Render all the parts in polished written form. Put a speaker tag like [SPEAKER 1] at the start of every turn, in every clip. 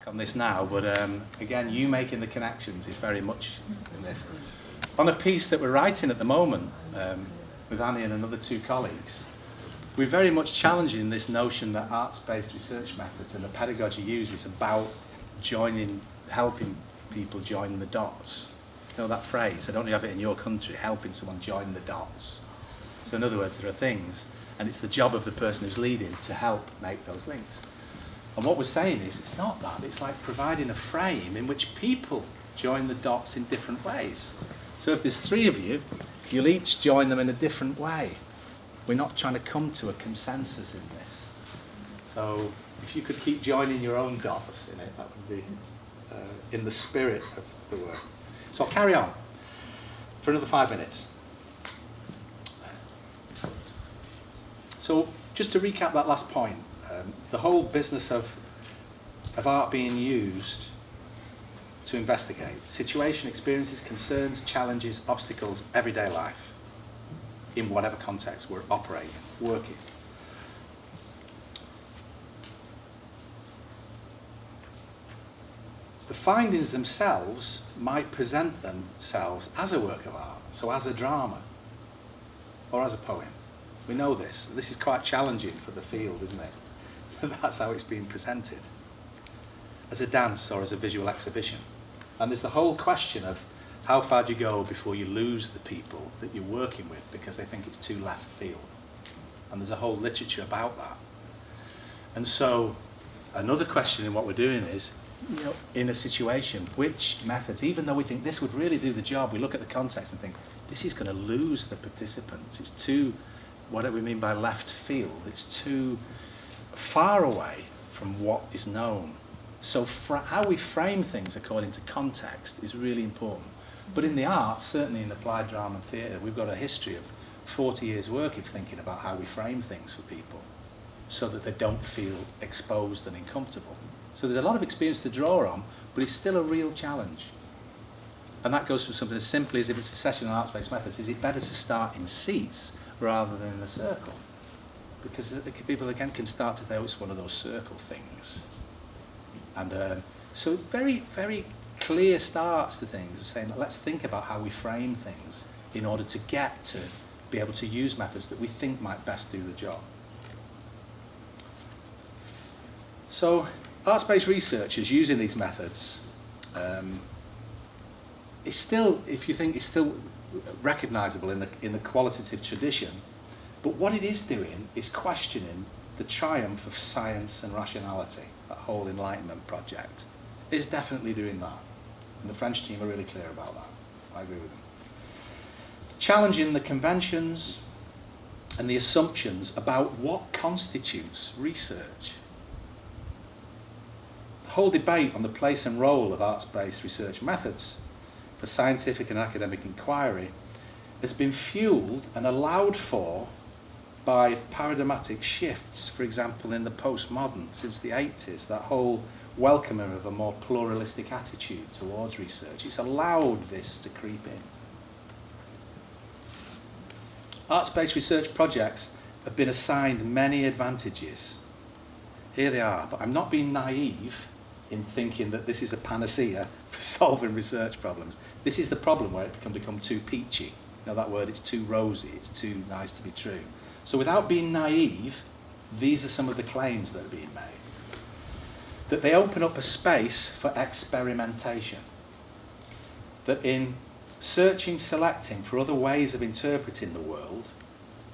[SPEAKER 1] on this now, but again, you making the connections is very much in this. On a piece that we're writing at the moment with Annie and another two colleagues, we're very much challenging this notion that arts-based research methods and the pedagogy used is about helping people join the dots. You know that phrase? I don't know if you have it in your country, helping someone join the dots. So in other words, there are things, and it's the job of the person who's leading to help make those links. And what we're saying is, it's not that, it's like providing a frame in which people join the dots in different ways. So if there's three of you, you'll each join them in a different way. We're not trying to come to a consensus in this. So if you could keep joining your own dots in it, that would be in the spirit of the work. So I'll carry on for another 5 minutes. So just to recap that last point, the whole business of art being used to investigate situation, experiences, concerns, challenges, obstacles, everyday life, in whatever context we're operating, working. The findings themselves might present themselves as a work of art, so as a drama, or as a poem. We know this. This is quite challenging for the field, isn't it? That's how it's being presented, as a dance or as a visual exhibition. And there's the whole question of how far do you go before you lose the people that you're working with because they think it's too left field. And there's a whole literature about that. And so another question in what we're doing is, you know, in a situation, which methods, even though we think this would really do the job, we look at the context and think, this is going to lose the participants. It's too, what do we mean by left field? It's too far away from what is known. So how we frame things according to context is really important. But in the arts, certainly in applied drama and theatre, we've got a history of 40 years' work of thinking about how we frame things for people so that they don't feel exposed and uncomfortable. So there's a lot of experience to draw on, but it's still a real challenge. And that goes from something as simply as if it's a session on arts-based methods, is it better to start in seats rather than in a circle? Because people, again, can start to think, oh, it's one of those circle things. And so very, very clear starts to things, saying, let's think about how we frame things in order to get to be able to use methods that we think might best do the job. So arts-based researchers using these methods is still, if you think, is still recognisable in the qualitative tradition, but what it is doing is questioning the triumph of science and rationality. That whole Enlightenment project is definitely doing that. And the French team are really clear about that. I agree with them. Challenging the conventions and the assumptions about what constitutes research. The whole debate on the place and role of arts-based research methods for scientific and academic inquiry has been fueled and allowed for by paradigmatic shifts, for example, in the postmodern, since the 80s, that whole welcoming of a more pluralistic attitude towards research. It's allowed this to creep in. Arts-based research projects have been assigned many advantages. Here they are, but I'm not being naive in thinking that this is a panacea for solving research problems. This is the problem where it can become too peachy. You know that word, it's too rosy, it's too nice to be true. So without being naive, these are some of the claims that are being made. That they open up a space for experimentation. That in searching, selecting for other ways of interpreting the world,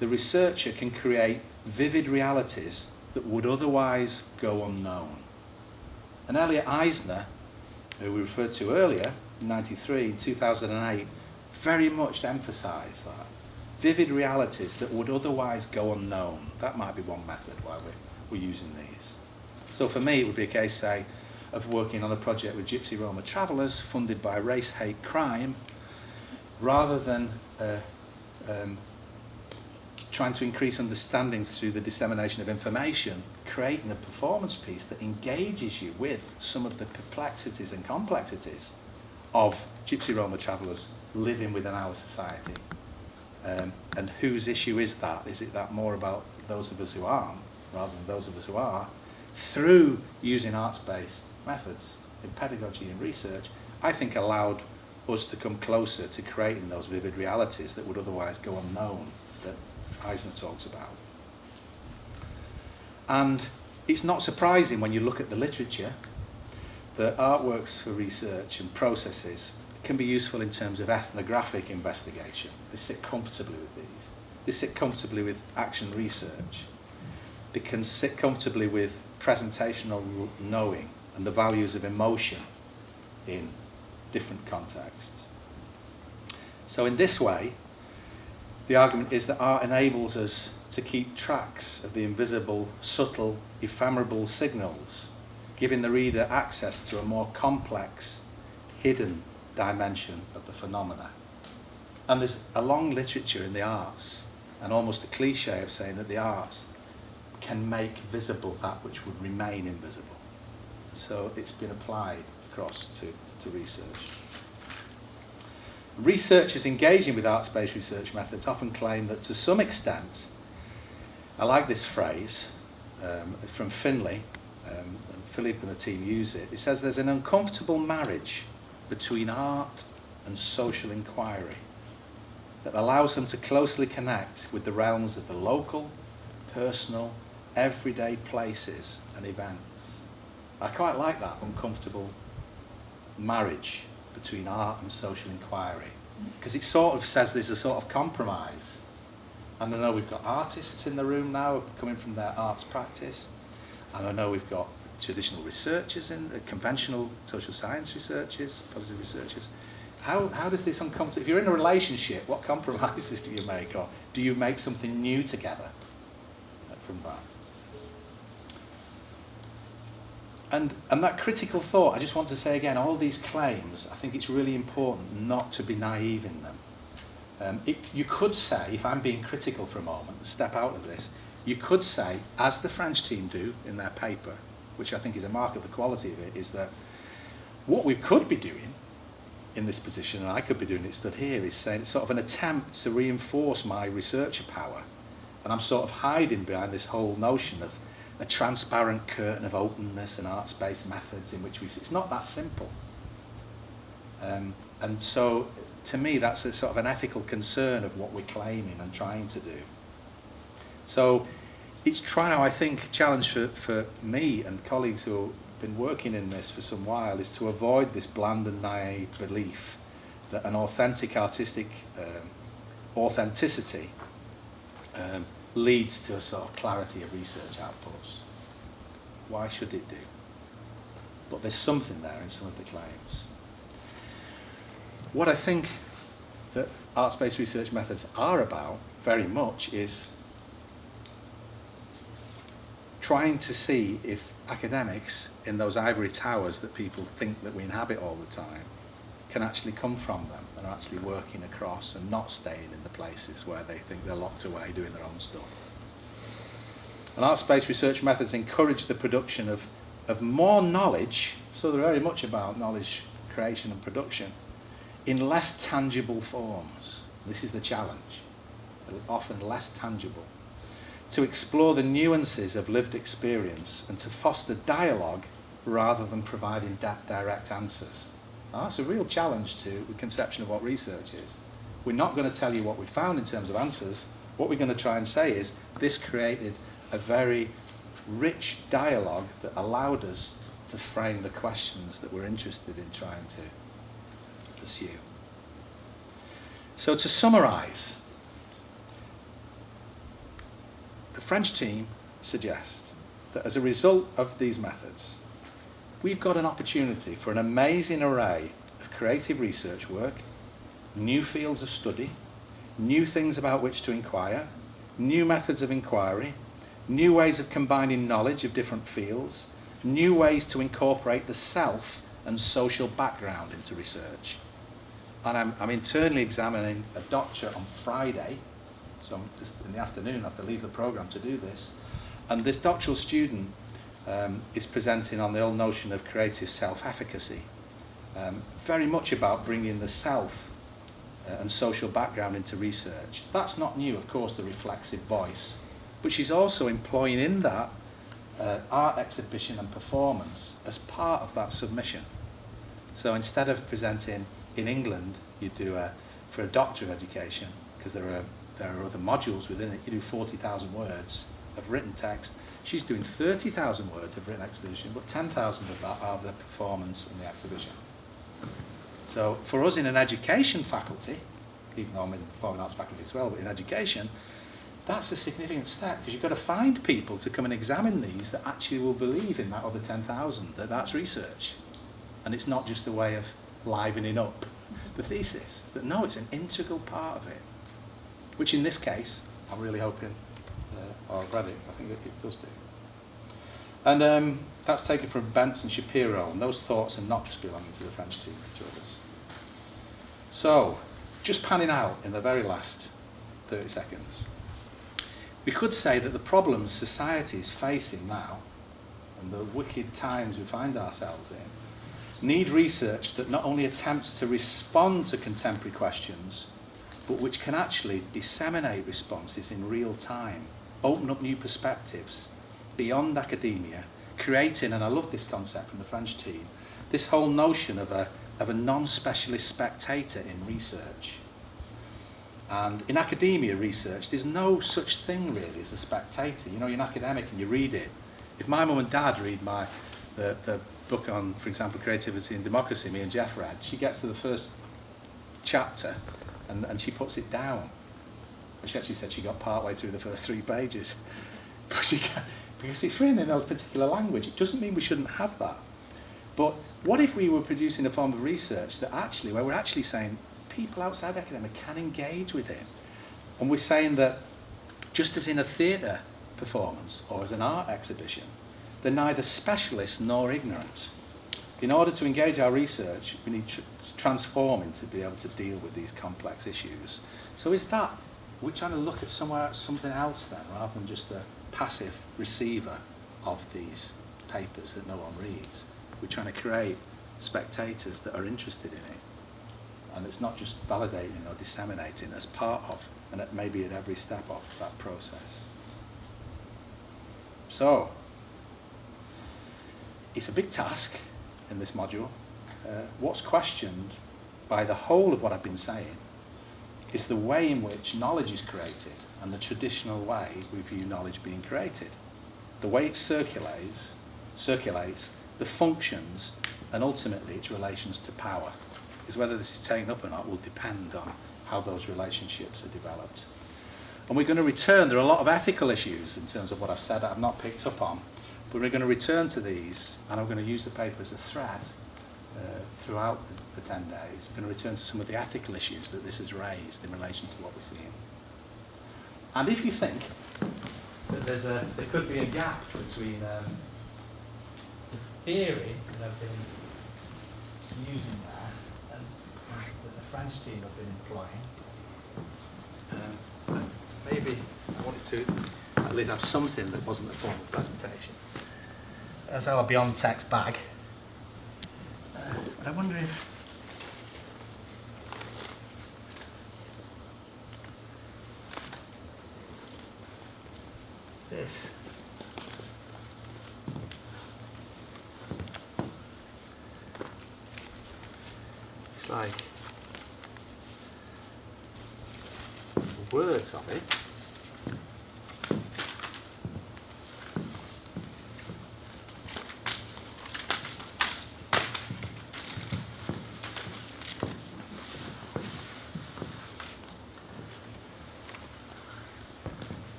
[SPEAKER 1] the researcher can create vivid realities that would otherwise go unknown. And Elliot Eisner, who we referred to earlier, in 93, 2008, very much emphasised that. Vivid realities that would otherwise go unknown. That might be one method why we're using these. So for me, it would be a case, say, of working on a project with Gypsy Roma travellers funded by Race Hate Crime, rather than trying to increase understandings through the dissemination of information, creating a performance piece that engages you with some of the perplexities and complexities of Gypsy Roma travellers living within our society. And whose issue is that? Is it that more about those of us who aren't, rather than those of us who are, through using arts-based methods in pedagogy and research, I think allowed us to come closer to creating those vivid realities that would otherwise go unknown, that Eisner talks about. And it's not surprising when you look at the literature that artworks for research and processes can be useful in terms of ethnographic investigation. They sit comfortably with these. They sit comfortably with action research. They can sit comfortably with presentational knowing and the values of emotion in different contexts. So in this way, the argument is that art enables us to keep tracks of the invisible, subtle, ephemeral signals, giving the reader access to a more complex, hidden dimension of the phenomena. And there's a long literature in the arts, and almost a cliche of saying that the arts can make visible that which would remain invisible. So it's been applied across to research. Researchers engaging with arts-based research methods often claim that to some extent, I like this phrase from Finlay, and Philippe and the team use it. It says there's an uncomfortable marriage between art and social inquiry that allows them to closely connect with the realms of the local, personal, everyday places and events. I quite like that uncomfortable marriage between art and social inquiry, because it sort of says there's a sort of compromise. And I know we've got artists in the room now coming from their arts practice, and I know we've got traditional researchers in conventional social science researchers, positive researchers. How does this uncomfortable, if you're in a relationship, what compromises do you make, or do you make something new together from that? And that critical thought, I just want to say again, all these claims, I think it's really important not to be naive in them. You could say, if I'm being critical for a moment, step out of this, you could say, as the French team do in their paper, which I think is a mark of the quality of it, is that what we could be doing in this position, and I could be doing it stood here, is saying it's sort of an attempt to reinforce my researcher power. And I'm sort of hiding behind this whole notion of a transparent curtain of openness and arts-based methods in which we see. It's not that simple. And so, to me, that's a sort of an ethical concern of what we're claiming and trying to do. So, it's trying to, I think, challenge for me and colleagues who have been working in this for some while is to avoid this bland and naive belief that an authentic artistic authenticity leads to a sort of clarity of research outputs. Why should it do? But there's something there in some of the claims. What I think that arts-based research methods are about very much is trying to see if academics in those ivory towers that people think that we inhabit all the time can actually come from them and are actually working across and not staying in the places where they think they're locked away doing their own stuff. And arts-based research methods encourage the production of more knowledge, so they're very much about knowledge creation and production, in less tangible forms. This is the challenge. They're often less tangible. To explore the nuances of lived experience and to foster dialogue rather than providing direct answers. Now, that's a real challenge to the conception of what research is. We're not going to tell you what we found in terms of answers. What we're going to try and say is this created a very rich dialogue that allowed us to frame the questions that we're interested in trying to pursue. So to summarize, the French team suggest that as a result of these methods, we've got an opportunity for an amazing array of creative research work, new fields of study, new things about which to inquire, new methods of inquiry, new ways of combining knowledge of different fields, new ways to incorporate the self and social background into research. And I'm internally examining a doctorate on Friday, so I'm just in the afternoon I have to leave the programme to do this, and this doctoral student is presenting on the whole notion of creative self-efficacy, very much about bringing the self and social background into research. That's not new, of course, the reflexive voice, but she's also employing in that art exhibition and performance as part of that submission. So instead of presenting in England, you do for a Doctor of Education, because there are other modules within it, you do 40,000 words of written text. She's doing 30,000 words of written exposition, but 10,000 of that are the performance and the exhibition. So for us in an education faculty, even though I'm in the performing arts faculty as well, but in education, that's a significant step, because you've got to find people to come and examine these that actually will believe in that other 10,000, that that's research. And it's not just a way of livening up the thesis. But no, it's an integral part of it, which in this case, I'm really hoping, or I've read it, I think it does do. And that's taken from Benson Shapiro, and those thoughts are not just belonging to the French team, but to others. So, just panning out in the very last 30 seconds, we could say that the problems society is facing now, and the wicked times we find ourselves in, need research that not only attempts to respond to contemporary questions, but which can actually disseminate responses in real time, open up new perspectives beyond academia, creating, and I love this concept from the French team, this whole notion of a non-specialist spectator in research. And in academia research, there's no such thing really as a spectator. You know, you're an academic and you read it. If my mum and dad read the book on, for example, creativity and democracy, me and Jeff read, she gets to the first chapter and she puts it down. She actually said she got part way through the first 3 pages. But she can't, because it's written in a particular language. It doesn't mean we shouldn't have that. But what if we were producing a form of research that actually, where we're actually saying people outside academia can engage with it? And we're saying that just as in a theatre performance or as an art exhibition, they're neither specialist nor ignorant. In order to engage our research, we need to transform into be able to deal with these complex issues. So is that, we're trying to look at something else then, rather than just the passive receiver of these papers that no one reads. We're trying to create spectators that are interested in it. And it's not just validating or disseminating as part of, and maybe at every step of that process. So, it's a big task in this module. What's questioned by the whole of what I've been saying is the way in which knowledge is created and the traditional way we view knowledge being created. The way it circulates, the functions, and ultimately its relations to power. Because whether this is taken up or not will depend on how those relationships are developed. And we're going to return, there are a lot of ethical issues in terms of what I've said that I've not picked up on, but we're going to return to these, and I'm going to use the paper as a thread throughout the 10 days. We're going to return to some of the ethical issues that this has raised in relation to what we're seeing. And if you think that there could be a gap between the theory that I've been using there and that the French team have been employing, maybe I wanted to at least have something that wasn't a formal presentation. As our beyond text bag. But I wonder if this it's like the words of it.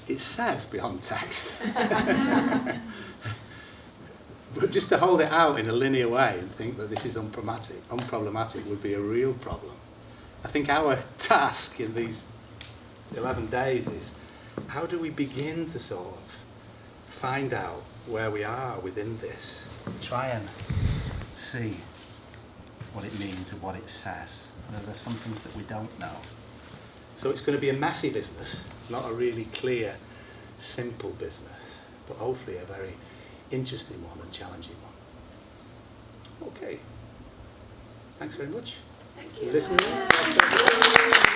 [SPEAKER 1] It says beyond text. But just to hold it out in a linear way and think that this is unproblematic would be a real problem. I think our task in these 11 days is, how do we begin to sort of find out where we are within this? Try and see what it means and what it says. There's some things that we don't know. So it's going to be a messy business, not a really clear, simple business, but hopefully a very interesting one and challenging one. Okay. Thanks very much.
[SPEAKER 2] Thank you.
[SPEAKER 1] Listening.